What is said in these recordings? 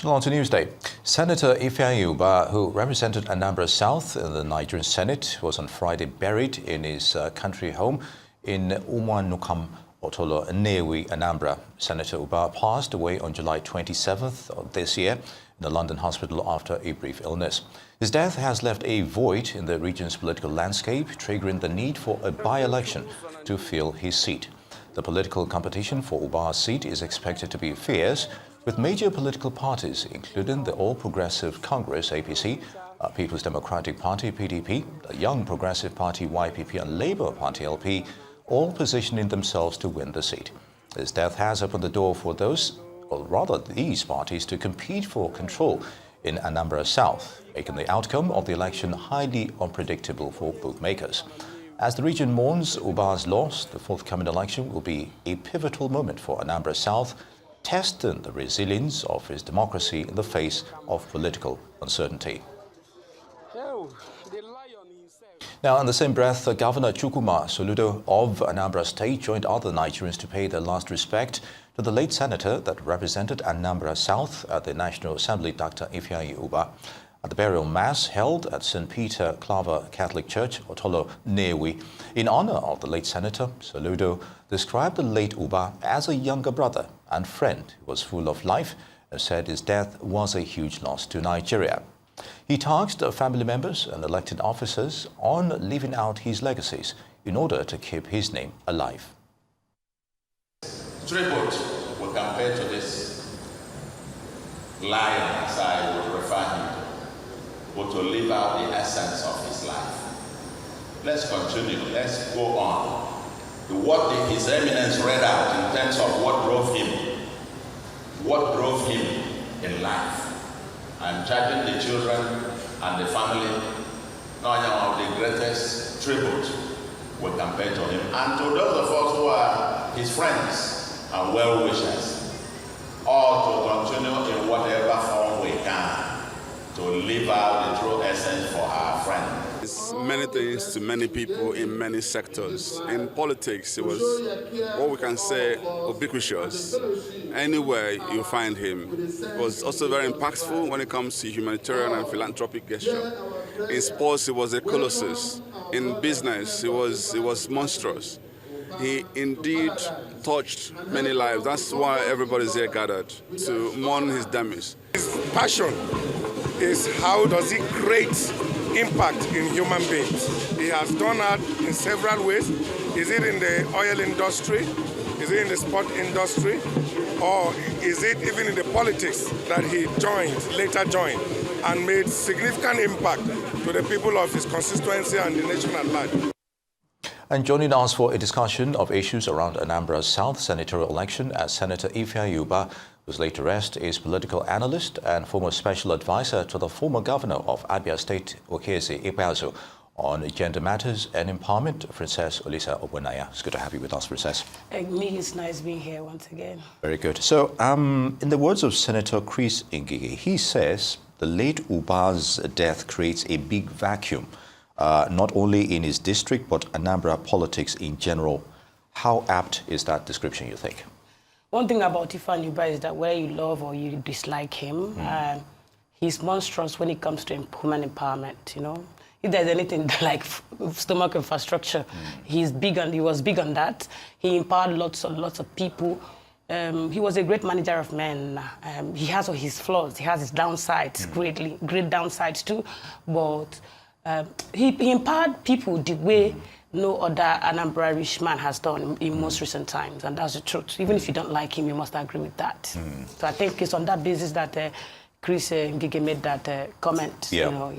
Still on to Newsday. Senator Ubah, who represented Anambra South in the Nigerian Senate, was on Friday buried in his country home in Ogbonnaya, Nnewi, Anambra. Senator Ubah passed away on July 27th of this year in a London hospital after a brief illness. His death has left a void in the region's political landscape, triggering the need for a by-election to fill his seat. The political competition for Ubah's seat is expected to be fierce, with major political parties, including the All Progressive Congress, APC, People's Democratic Party, PDP, the Young Progressive Party, YPP, and Labour Party, LP, all positioning themselves to win the seat. His death has opened the door for those, or rather these parties, to compete for control in Anambra South, making the outcome of the election highly unpredictable for both makers. As the region mourns Ubah's loss, the forthcoming election will be a pivotal moment for Anambra South, testing the resilience of his democracy in the face of political uncertainty. Now, in the same breath, Governor Chukwuma Soludo of Anambra State joined other Nigerians to pay their last respect to the late senator that represented Anambra South at the National Assembly, Dr. Ubah. At the burial mass held at St. Peter Claver Catholic Church, Otolo, Nnewi, in honor of the late senator, Soludo described the late Ubah as a younger brother and friend who was full of life and said his death was a huge loss to Nigeria. He tasked family members and elected officers on living out his legacies in order to keep his name alive. Tribute will compare to this lion, as I would refer him to, but to live out the essence of his life. Let's continue, let's go on. What His Eminence read out in terms of what drove him in life. I'm charging the children and the family, knowing of the greatest tribute we can pay to him. And to those of us who are his friends and well-wishers, all to continue in whatever form we can to live out the true essence for our friend. It's many things to many people in many sectors. In politics, it was what we can say ubiquitous. Anywhere you find him. It was also very impactful when it comes to humanitarian and philanthropic gesture. In sports, it was a colossus. In business, it was monstrous. He indeed touched many lives. That's why everybody's here gathered, to mourn his demise. His passion is how does he create impact in human beings. He has done that in several ways. Is it in the oil industry? Is it in the sport industry? Or is it even in the politics that he later joined, and made significant impact to the people of his constituency and the nation at large? And joining us for a discussion of issues around Anambra South senatorial election as Senator Ubah, whose laid to rest, is political analyst and former special advisor to the former governor of Abia State, Okezie Ikpeazu, on gender matters and empowerment, Francess Olisa Ogbonnaya. It's good to have you with us, Francess. Me, it's nice being here once again. Very good. So, in the words of Senator Chris Ngige, he says the late Ubah's death creates a big vacuum, not only in his district, but Anambra politics in general. How apt is that description, you think? One thing about Ubah is that whether you love or you dislike him, he's monstrous when it comes to women empowerment, you know. If there's anything like stomach infrastructure, he was big on that. He empowered lots and lots of people. He was a great manager of men. He has all his flaws. He has his downsides, great downsides too. But he empowered people the way no other Anambra rich man has done in most recent times, and that's the truth. Even if you don't like him, you must agree with that. So I think it's on that basis that Chris Ngige made that comment. Yeah. You know,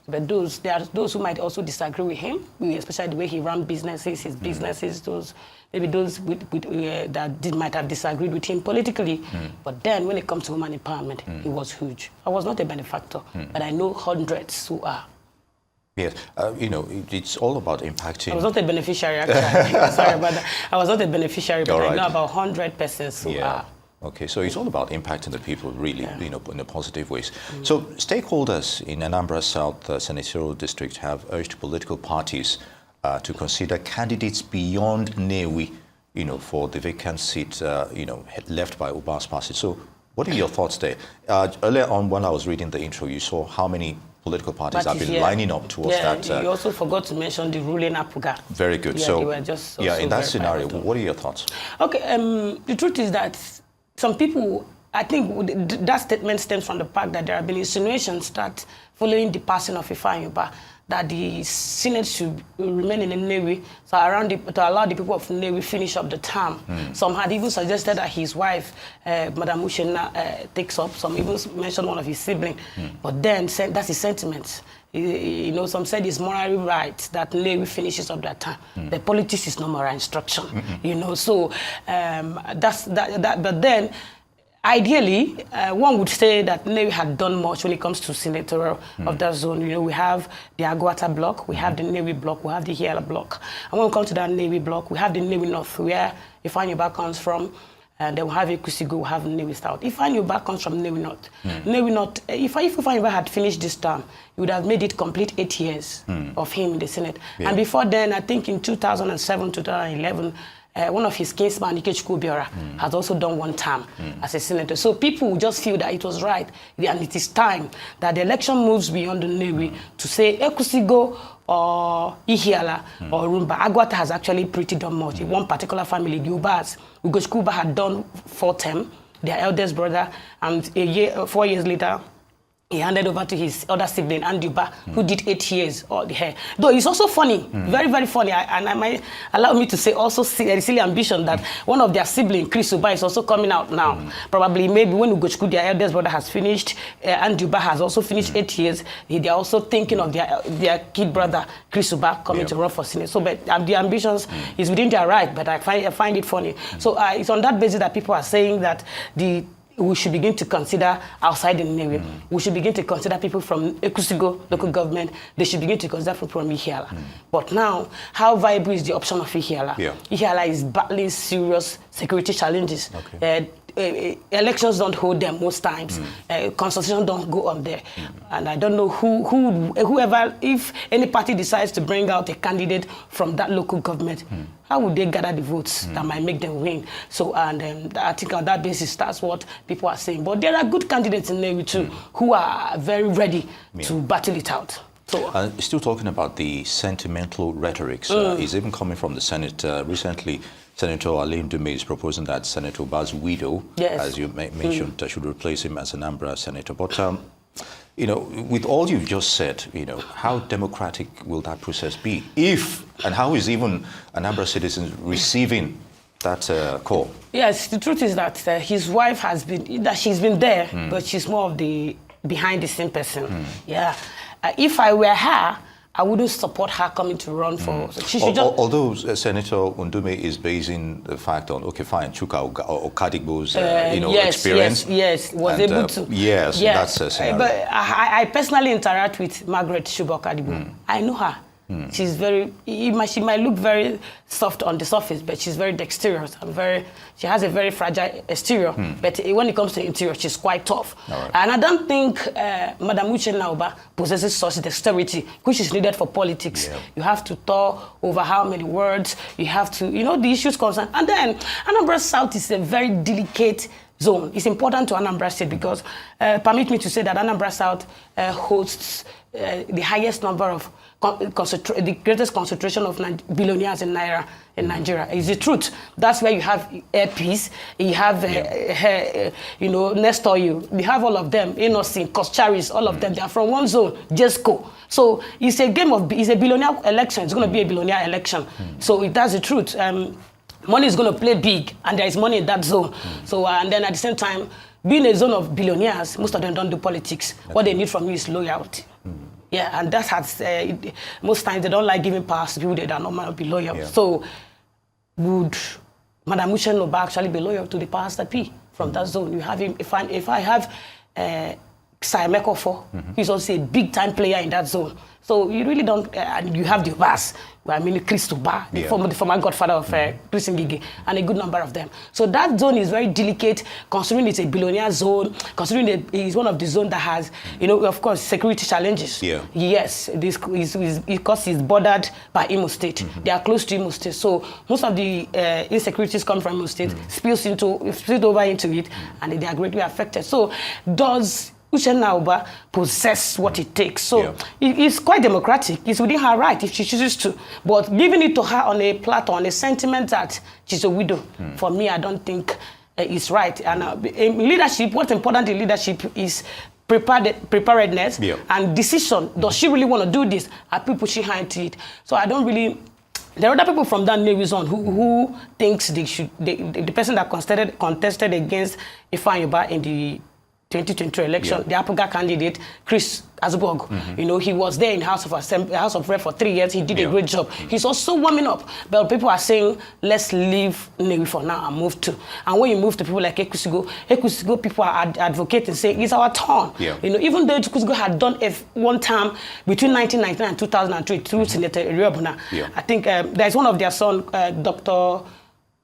But there are those who might also disagree with him, especially the way he ran businesses, his businesses. Those that might have disagreed with him politically. But then, when it comes to women empowerment, he was huge. I was not a benefactor, but I know hundreds who are. Yes, you know, it's all about impacting. I was not a beneficiary, actually. Sorry about that. I was not a beneficiary, but I know about 100 persons who are. Okay, so it's all about impacting the people really, you know, in a positive ways. So stakeholders in Anambra South Senatorial District have urged political parties to consider candidates beyond Nnewi, you know, for the vacant seat, you know, left by Ubah's party. So What are your thoughts there? Earlier on, when I was reading the intro, you saw how many political parties have been lining up towards that. You also forgot to mention the ruling APUGA. Very good. Yeah, so, they were just in that scenario, what are your thoughts? Okay, the truth is that some people, I think that statement stems from the fact that there have been insinuations that following the passing of Ubah, that the Senate should remain in the Navy, so to allow the people of the Navy finish up the term. Some had even suggested that his wife, Madam Uchenna, takes up. Some even mentioned one of his siblings. But then, that's his sentiments. You know, some said it's morally right that Navy finishes up that time. The politics is no moral instruction. You know, so that's that. But then, ideally, one would say that Navy had done much when it comes to senatorial of that zone. You know, we have the Agwata block, we have the Navy block, we have the Hiala block. And when we come to that Navy block, we have the Navy North, where Ubah comes from, and then we have Ekusigo, we have Navy South. Ubah comes from Navy North. Navy North, if Ubah had finished this term, he would have made it complete 8 years of him in the Senate. And before then, I think in 2007, 2011, one of his kinsmen, Ikechukwu Obiora, has also done one term as a senator. So people just feel that it was right, and it is time that the election moves beyond the Navy to say Ekusigo or Ihiala or Rumba. Agwata has actually pretty done much. In one particular family, the Ubahs, Ikechukwu Ubah had done 4 terms, their eldest brother, and 4 years later, he handed over to his other sibling, Ubah, who did 8 years all the hair. Though it's also funny, very, very funny, and I might allow me to say also a silly ambition that one of their siblings, Chris Ubah, is also coming out now. Probably maybe when Ugochukwu, their eldest brother, has finished, Ubah has also finished 8 years, they are also thinking of their kid brother, Chris Ubah, coming to run for Senate. So but the ambitions is within their right, but I find it funny. So it's on that basis that people are saying that we should begin to consider outside the Navy. We should begin to consider people from Ekusigo local government. They should begin to consider people from Ihiala. But now, how viable is the option of Ihiala? Ihiala is battling serious security challenges. Elections don't hold them most times. Consultation don't go on there. And I don't know whoever, if any party decides to bring out a candidate from that local government, how would they gather the votes that might make them win? So, and I think on that basis, that's what people are saying. But there are good candidates in Navy too, who are very ready to battle it out. So, still talking about the sentimental rhetorics, is even coming from the Senate. Recently, Senator Alim Dume is proposing that Senator Ubah's widow, as you mentioned, should replace him as an Anambra senator. But, you know, with all you've just said, you know, how democratic will that process be? And how is even Anambra citizens receiving that call? Yes, the truth is that his wife she's been there, but she's more of the behind-the-scene person. If I were her, I wouldn't support her coming to run for. She should although Senator Undume is basing the fact on, okay, fine, Chuka or Kadigbo's experience. Yes, was able to. Yes, that's a scenario. But I personally interact with Margaret Shubo Kadigbo. I know her. She's she might look very soft on the surface, but she's very dexterous and she has a very fragile exterior. But when it comes to the interior, she's quite tough. And I don't think Madam Uchenna possesses such dexterity, which is needed for politics. You have to talk over how many words, you have to, the issues concerned. And then Anambra South is a very delicate zone. It's important to Anambra State because, permit me to say that Anambra South hosts the highest number of the greatest concentration of billionaires in Nigeria. It's the truth. That's where you have Air Peace, you have Nestor, you have all of them, Innocent, Koscharis, all of them. They are from one zone, JESCO. So it's a billionaire election. It's going to be a billionaire election. So that's the truth. Money is going to play big, and there is money in that zone. So and then at the same time, being a zone of billionaires, most of them don't do politics. What they need from you is loyalty. And that has, most times they don't like giving power to people that are not be loyal. So would Madam Uchenna actually be loyal to the powers that be from that zone? You have him, if I have Saimekofo. He's also a big-time player in that zone. So you really don't, and you have the Ubahs, I mean, Chris Ubah, the former godfather of Chris Ngige, and a good number of them. So that zone is very delicate, considering it's a billionaire zone, considering it's one of the zones that has, you know, of course, security challenges. Yeah. Yes, because it's bordered by Imo State. They are close to Imo State. So most of the insecurities come from Imo State, spills over into it, and they are greatly affected. So does Uchenna Ubah possess what it takes? So it's quite democratic. It's within her right if she chooses to. But giving it to her on a platter, on a sentiment that she's a widow, for me, I don't think it's right. And in leadership, what's important in leadership is preparedness and decision. Does she really want to do this? Are people pushing her into it? So I don't really... There are other people from that Navy zone who thinks they should... The person that contested against Ifeanyi Ubah in the 2023 election, the Apuga candidate, Chris Azubog, you know, he was there in House of Rep for 3 years. He did a great job. He's also warming up. But people are saying, let's leave Newi for now and move to. And when you move to people like Ekusigo, people are advocating, saying, it's our turn. You know, even though Ekusigo had done one term between 1999 and 2003 through Senator Riobuna, I think there's one of their sons, Dr.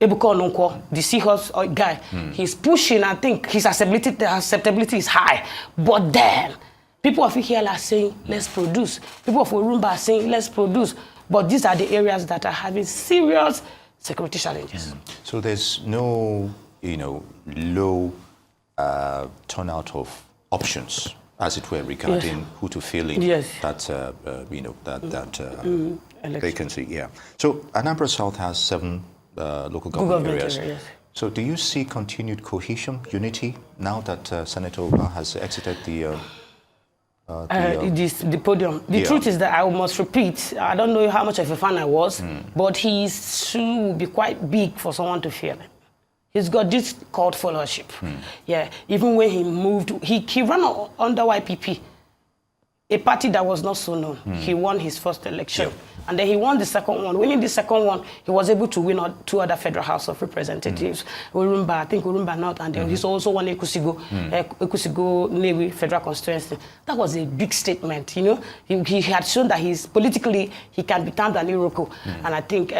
Ebuka Onunkwo, the Seahawks guy, he's pushing. I think his acceptability is high. But then, people of Ihiala are saying, let's produce. People of Urumba are saying, let's produce. But these are the areas that are having serious security challenges. So there's no, you know, low turnout of options, as it were, regarding who to fill in that, you know, that vacancy. So Anambra South has 7 local government areas. So do you see continued cohesion, unity, now that Senator Ubah has exited the podium? The truth is that I must repeat, I don't know how much of a fan I was, but his shoe will be quite big for someone to feel it. He's got this cult followership. Even when he moved, he ran under YPP, a party that was not so known. He won his first election. And then he won the second one. Winning the second one, he was able to win 2 other Federal House of Representatives. Urumba, I think Urumba North, and then he's also won Ekusigo Newi Federal Constituency. That was a big statement, you know. He had shown that politically, he can be termed an Iroko. And I think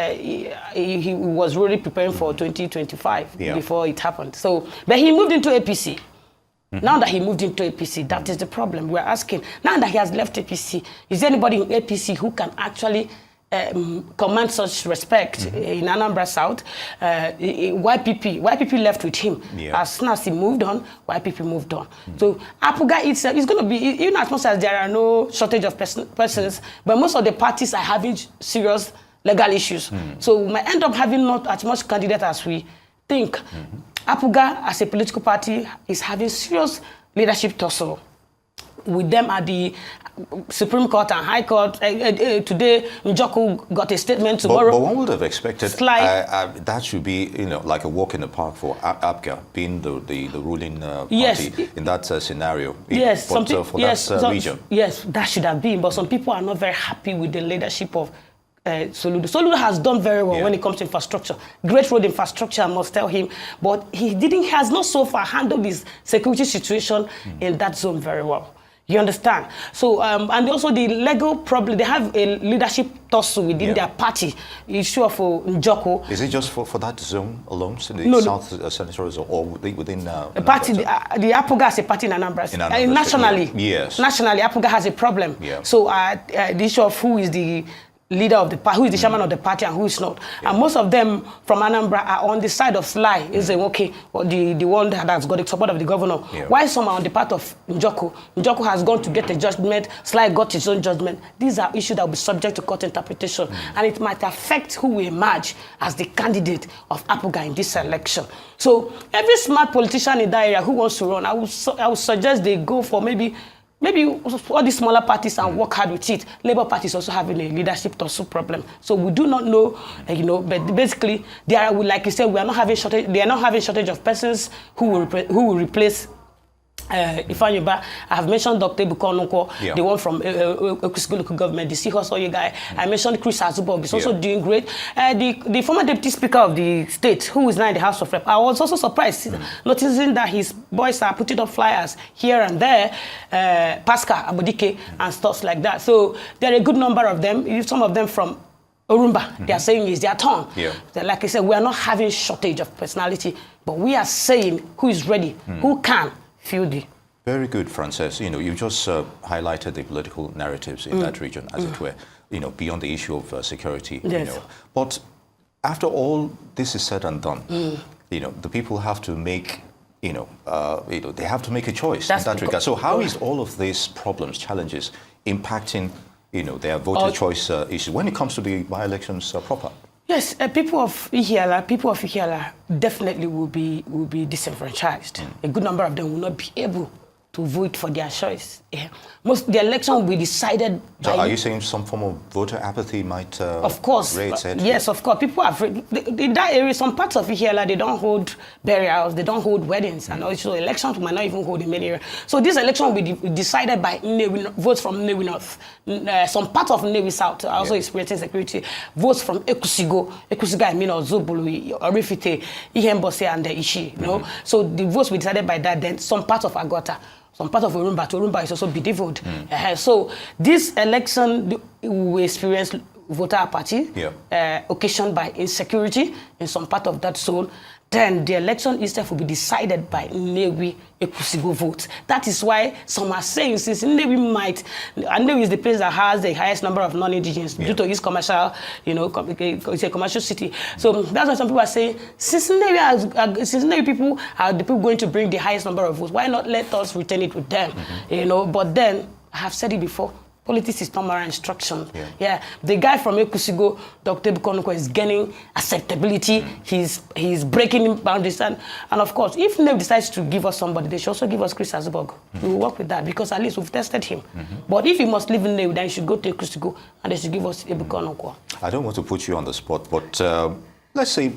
he was really preparing for 2025 before it happened. So, but he moved into APC. Now that he moved into APC, that is the problem. We're asking, now that he has left APC, is there anybody in APC who can actually command such respect in Anambra South? YPP left with him. As soon as he moved on, YPP moved on. So Apuga itself is going to be, even as much as there are no shortage of persons, but most of the parties are having serious legal issues. So we might end up having not as much candidate as we think. Apuga, as a political party, is having serious leadership tussle with them at the Supreme Court and High Court. Today, Njoku got a statement tomorrow. But one would have expected that should be, you know, like a walk in the park for Apuga, being the ruling party in that scenario. For that region. Yes, that should have been. But some people are not very happy with the leadership of Soludo. Soludo has done very well when it comes to infrastructure. Great road infrastructure, I must tell him. But he has not so far handled this security situation in that zone very well. You understand? So, and also the legal problem, they have a leadership tussle within their party. Issue of Njoko. Is it just for that zone alone, in the South Senatorial zone, or within a party? The Apuga has a party in Anambra. Nationally, nationally, Apuga has a problem. So, the issue of who is the leader of the party, who is the chairman of the party and who is not. And most of them from Anambra are on the side of Sly, is saying, okay, well, the one that has got the support of the governor. Why some are on the part of Njoku? Njoku has gone to get a judgment, Sly got his own judgment. These are issues that will be subject to court interpretation. And it might affect who will emerge as the candidate of Apuga in this election. So every smart politician in that area who wants to run, I would suggest they go for maybe all the smaller parties and work hard with it. Labour Party is also having a leadership tussle problem. So we do not know, you know, but basically, they are, like you said, we are not having shortage. They are not having shortage of persons who will replace Ifeanyi Ubah. I have mentioned Dr. Ebuka, yeah. the one from Ekusigo local government, the Seahorse Oye guy. I mentioned Chris Azubog is also doing great. The former deputy speaker of the state, who is now in the House of Rep, I was also surprised noticing that his boys are putting up flyers here and there, Pascal Abodike and stuff like that. So there are a good number of them. Some of them from Orumba, they are saying it's their turn. Yeah. Like I said, we are not having shortage of personality, but we are saying who is ready, who can fill the. Very good, Francess. You know, you just highlighted the political narratives in that region, as it were, you know, beyond the issue of security. Yes. You know. But after all this is said and done, you know, the people have to make, they have to make a choice in that regard. So how is all of these problems, challenges, impacting, their voter choice issue when it comes to the by-elections proper? Yes, people of Ihiala definitely will be disenfranchised. A good number of them will not be able to vote for their choice. Yeah. The election will be decided. So are you saying some form of voter apathy might of course, raise its head? Yes, of course. People have in that area, some parts of Ihiala, they don't hold burials, they don't hold weddings, and also elections might not even hold in many areas. So this election will be decided by votes from Nnewi North. Some part of Nnewi South are also experiencing security. Votes from Ekusigo, I mean, Ozubulu, Orifite, Ihembose, and Ishi. So the votes will be decided by that. Then some part of Agota. Some part of Orumba is also bedevilled. So this election will experience voter apathy, occasioned by insecurity in some part of that zone. Then the election itself will be decided by Nnewi Ekusigo votes. That is why some are saying since Nnewi is the place that has the highest number of non-indigenous due to its commercial, it's a commercial city. So that's why some people are saying since Nnewi people are the people going to bring the highest number of votes, why not let us return it with them? But then I have said it before. Politics is not moral instruction. The guy from Ekusigo, Dr. Ebuka, is gaining acceptability. He's breaking boundaries. And of course, if Nnewi decides to give us somebody, they should also give us Chris Azubog. We will work with that because at least we've tested him. But if he must live in Nnewi, then he should go to Ekusigo and they should give us Ebuka. I don't want to put you on the spot, but let's say,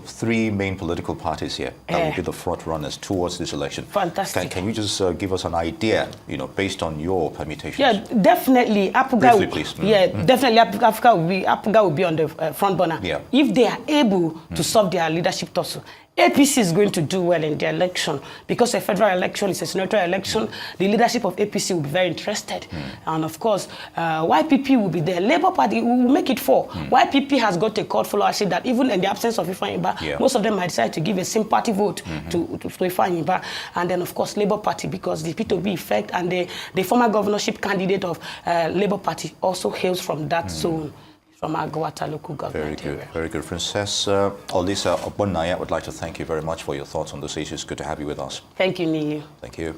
three main political parties here that will be the front runners towards this election. Fantastic. Can you just give us an idea, based on your permutations? Yeah, definitely. Briefly, please. Definitely. Apuga will be on the front burner. If they are able to solve their leadership tussle. APC is going to do well in the election because a federal election is a senatorial election. The leadership of APC will be very interested. And of course, YPP will be there. Labour Party will make it 4. YPP has got a court followership that even in the absence of Ifeanyi Ubah, most of them might decide to give a sympathy vote to Ifeanyi Ubah. And then, of course, Labour Party, because the P2B effect and the former governorship candidate of Labour Party also hails from that zone. From Agwata local government. Very good. Francess, Olisa, Ogbonnaya, I would like to thank you very much for your thoughts on those issues. Good to have you with us. Thank you, Niyi. Thank you.